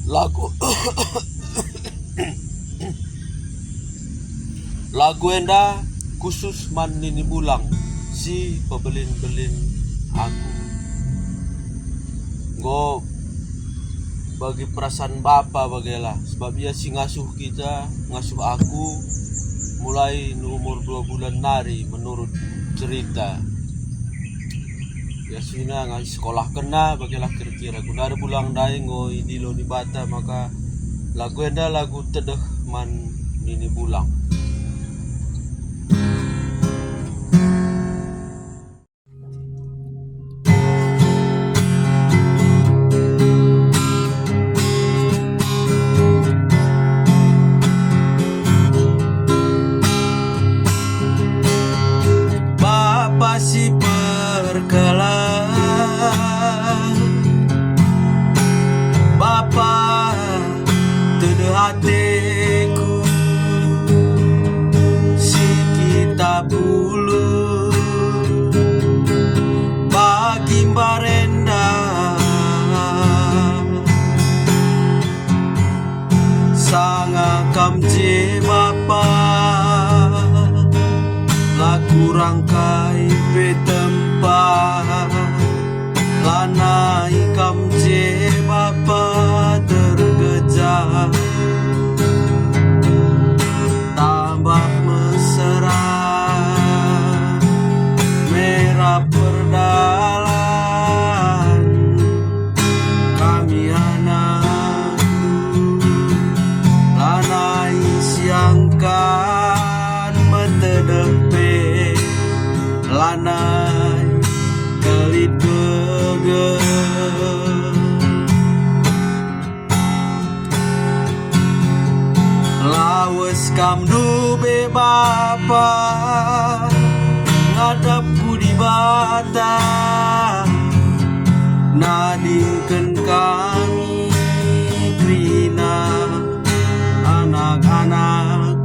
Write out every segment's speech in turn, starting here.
lagu lagu enda khusus man nini bulang si pebelin-belin aku go bagi perasaan bapa bagilah sebab dia si ngasuh kita, ngasuh aku mulai umur 2 bulan nari menurut cerita ya sina ngasih sekolah kena bagilah kira-kira guna ada pulang dai ngo ini lo di bata maka lagu enda lagu tedeh man nini bulang. Bapa si perkala, Bapa tede hatiku, si kita bulu bagi barenda sanga kamje Bapa laku rangkai betempat lanai kamje Bapa tergejah tambah mesra merah perdalan kami anak lanai siangkan metedempe lanai kelit geger lawes kamdu be Bapa ngadapku di bata nadingken kami krina anak-anak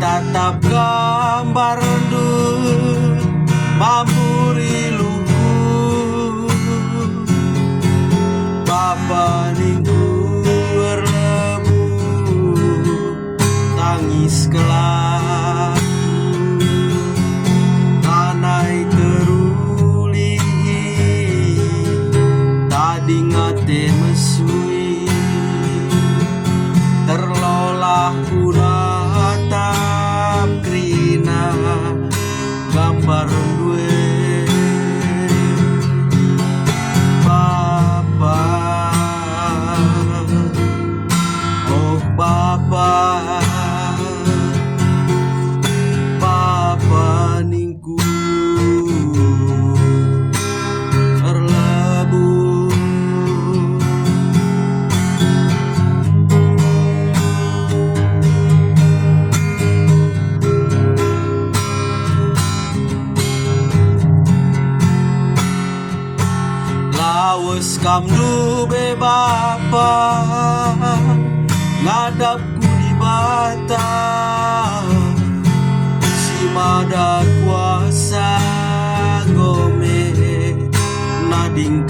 tatap gambar dul mamuri lugu Bapa ningku berlebu tangis kelak tanai teruli tadi ngate mesui terlolah kudatap krina gambar duwe Bapa oh Bapa Bapa ningku terlebu lawes kamdu be Bapa ngadapku di bata si mada kuasa gome nading